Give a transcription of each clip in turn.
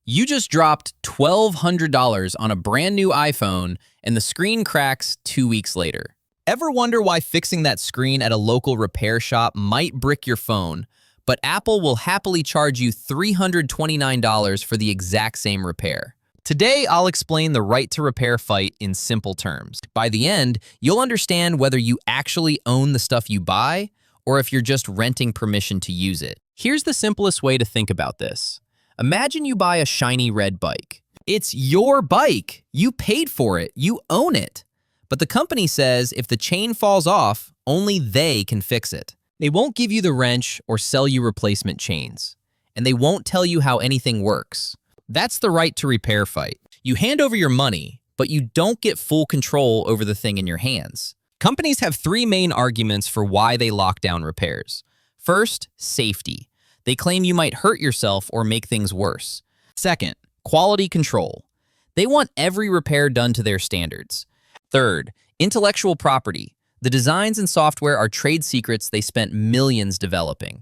You just dropped $1,200 on a brand new iPhone and the screen cracks 2 weeks later. Ever wonder why fixing that screen at a local repair shop might brick your phone, but Apple will happily charge you $329 for the exact same repair? Today, I'll explain the right to repair fight in simple terms. By the end, you'll understand whether you actually own the stuff you buy or if you're just renting permission to use it. Here's the simplest way to think about this. Imagine you buy a shiny red bike. It's your bike. You paid for it. You own it. But the company says if the chain falls off, only they can fix it. They won't give you the wrench or sell you replacement chains. And they won't tell you how anything works. That's the right to repair fight. You hand over your money, but you don't get full control over the thing in your hands. Companies have three main arguments for why they lock down repairs. First, safety. They claim you might hurt yourself or make things worse. Second, quality control. They want every repair done to their standards. Third, intellectual property. The designs and software are trade secrets they spent millions developing.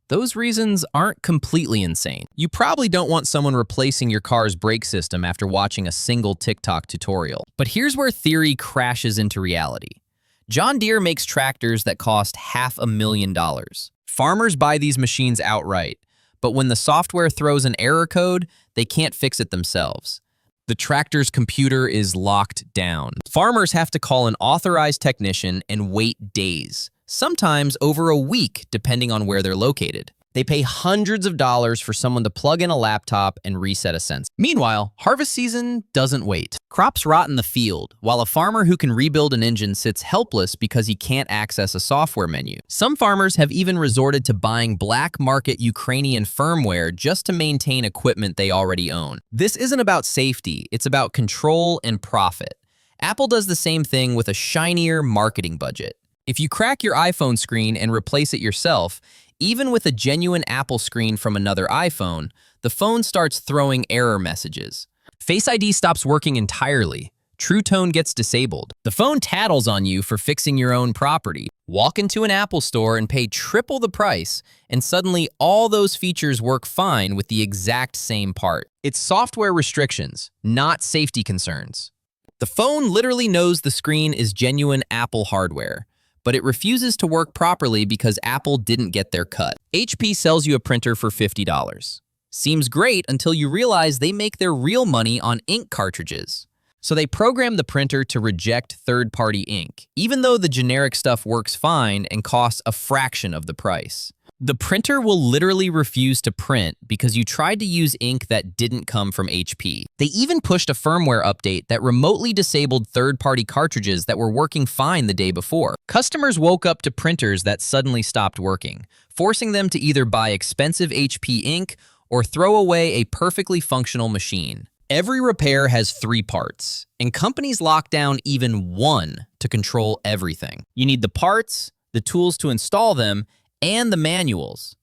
Those reasons aren't completely insane. You probably don't want someone replacing your car's brake system after watching a single TikTok tutorial. But here's where theory crashes into reality. John Deere makes tractors that cost $500,000. Farmers buy these machines outright, but when the software throws an error code, they can't fix it themselves. The tractor's computer is locked down. Farmers have to call an authorized technician and wait days, sometimes over a week, depending on where they're located. They pay hundreds of dollars for someone to plug in a laptop and reset a sensor. Meanwhile, harvest season doesn't wait. Crops rot in the field, while a farmer who can rebuild an engine sits helpless because he can't access a software menu. Some farmers have even resorted to buying black market Ukrainian firmware just to maintain equipment they already own. This isn't about safety, it's about control and profit. Apple does the same thing with a shinier marketing budget. If you crack your iPhone screen and replace it yourself, even with a genuine Apple screen from another iPhone, the phone starts throwing error messages. Face ID stops working entirely. True Tone gets disabled. The phone tattles on you for fixing your own property. Walk into an Apple store and pay triple the price, and suddenly all those features work fine with the exact same part. It's software restrictions, not safety concerns. The phone literally knows the screen is genuine Apple hardware, but it refuses to work properly because Apple didn't get their cut. HP sells you a printer for $50. Seems great until you realize they make their real money on ink cartridges. So they program the printer to reject third-party ink, even though the generic stuff works fine and costs a fraction of the price. The printer will literally refuse to print because you tried to use ink that didn't come from HP. They even pushed a firmware update that remotely disabled third-party cartridges that were working fine the day before. Customers woke up to printers that suddenly stopped working, forcing them to either buy expensive HP ink or throw away a perfectly functional machine. Every repair has three parts, and companies lock down even one to control everything. You need the parts, the tools to install them, and the manuals.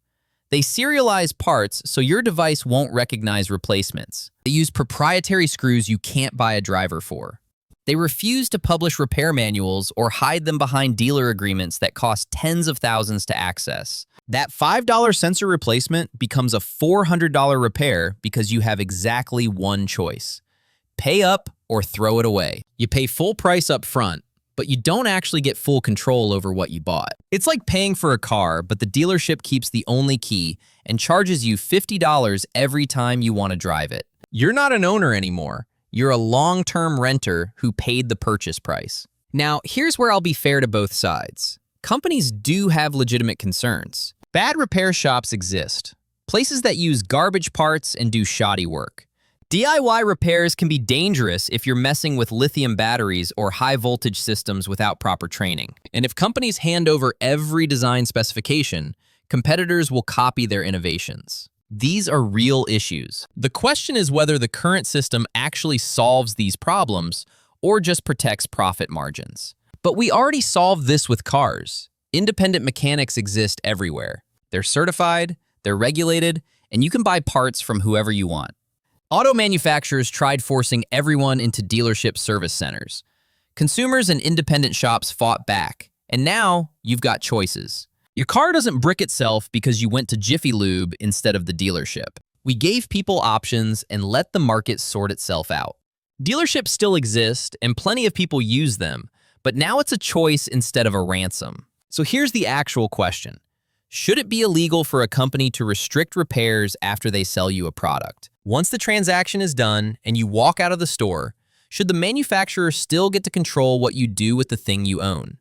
They serialize parts so your device won't recognize replacements. They use proprietary screws you can't buy a driver for. They refuse to publish repair manuals or hide them behind dealer agreements that cost tens of thousands to access. That $5 sensor replacement becomes a $400 repair because you have exactly one choice. Pay up or throw it away. You pay full price up front, but you don't actually get full control over what you bought. It's like paying for a car, but the dealership keeps the only key and charges you $50 every time you want to drive it. You're not an owner anymore. You're a long-term renter who paid the purchase price. Now, here's where I'll be fair to both sides. Companies do have legitimate concerns. Bad repair shops exist. Places that use garbage parts and do shoddy work. DIY repairs can be dangerous if you're messing with lithium batteries or high-voltage systems without proper training. And if companies hand over every design specification, competitors will copy their innovations. These are real issues. The question is whether the current system actually solves these problems or just protects profit margins. But we already solved this with cars. Independent mechanics exist everywhere. They're certified, they're regulated, and you can buy parts from whoever you want. Auto manufacturers tried forcing everyone into dealership service centers. Consumers and independent shops fought back, and now you've got choices. Your car doesn't brick itself because you went to Jiffy Lube instead of the dealership. We gave people options and let the market sort itself out. Dealerships still exist and plenty of people use them, but now it's a choice instead of a ransom. So here's the actual question. Should it be illegal for a company to restrict repairs after they sell you a product? Once the transaction is done and you walk out of the store, should the manufacturer still get to control what you do with the thing you own?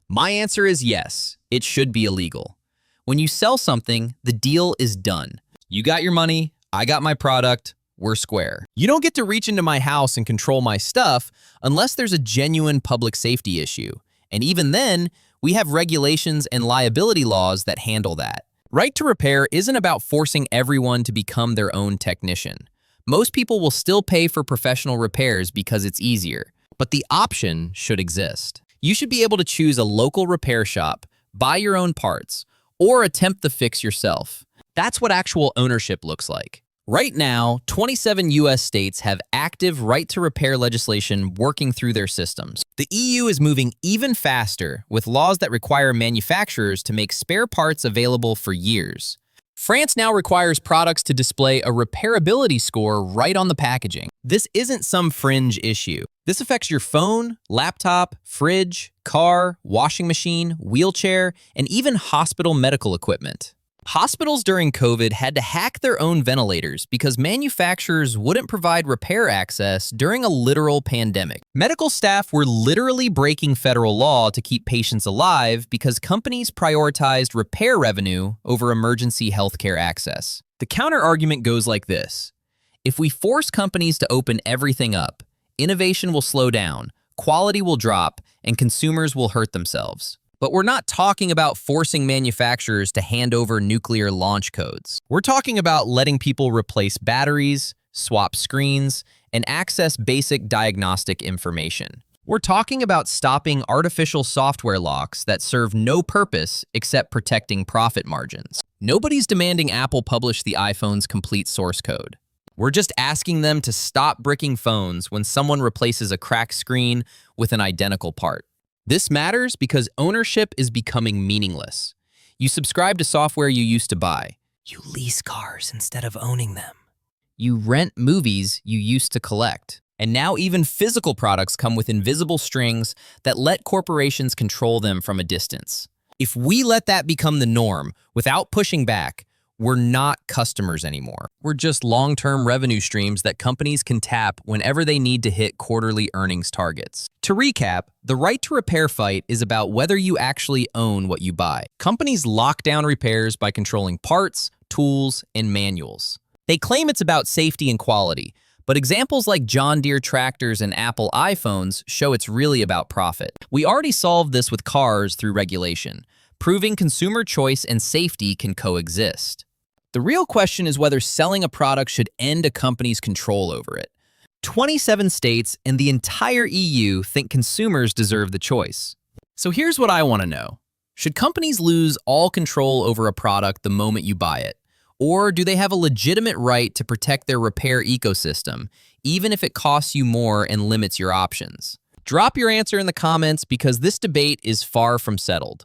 My answer is yes, it should be illegal. When you sell something, the deal is done. You got your money, I got my product, we're square. You don't get to reach into my house and control my stuff unless there's a genuine public safety issue. And even then, we have regulations and liability laws that handle that. Right to repair isn't about forcing everyone to become their own technician. Most people will still pay for professional repairs because it's easier, but the option should exist. You should be able to choose a local repair shop, buy your own parts, or attempt the fix yourself. That's what actual ownership looks like. Right now, 27 U.S. states have active right-to-repair legislation working through their systems. The EU is moving even faster with laws that require manufacturers to make spare parts available for years. France now requires products to display a repairability score right on the packaging. This isn't some fringe issue. This affects your phone, laptop, fridge, car, washing machine, wheelchair, and even hospital medical equipment. Hospitals during COVID had to hack their own ventilators because manufacturers wouldn't provide repair access during a literal pandemic. Medical staff were literally breaking federal law to keep patients alive because companies prioritized repair revenue over emergency healthcare access. The counterargument goes like this. If we force companies to open everything up, innovation will slow down, quality will drop, and consumers will hurt themselves. But we're not talking about forcing manufacturers to hand over nuclear launch codes. We're talking about letting people replace batteries, swap screens, and access basic diagnostic information. We're talking about stopping artificial software locks that serve no purpose except protecting profit margins. Nobody's demanding Apple publish the iPhone's complete source code. We're just asking them to stop bricking phones when someone replaces a cracked screen with an identical part. This matters because ownership is becoming meaningless. You subscribe to software you used to buy. You lease cars instead of owning them. You rent movies you used to collect. And now even physical products come with invisible strings that let corporations control them from a distance. If we let that become the norm without pushing back, we're not customers anymore. We're just long-term revenue streams that companies can tap whenever they need to hit quarterly earnings targets. To recap, the right to repair fight is about whether you actually own what you buy. Companies lock down repairs by controlling parts, tools, and manuals. They claim it's about safety and quality, but examples like John Deere tractors and Apple iPhones show it's really about profit. We already solved this with cars through regulation, proving consumer choice and safety can coexist. The real question is whether selling a product should end a company's control over it. 27 states and the entire EU think consumers deserve the choice. So here's what I want to know. Should companies lose all control over a product the moment you buy it? Or do they have a legitimate right to protect their repair ecosystem, even if it costs you more and limits your options? Drop your answer in the comments because this debate is far from settled.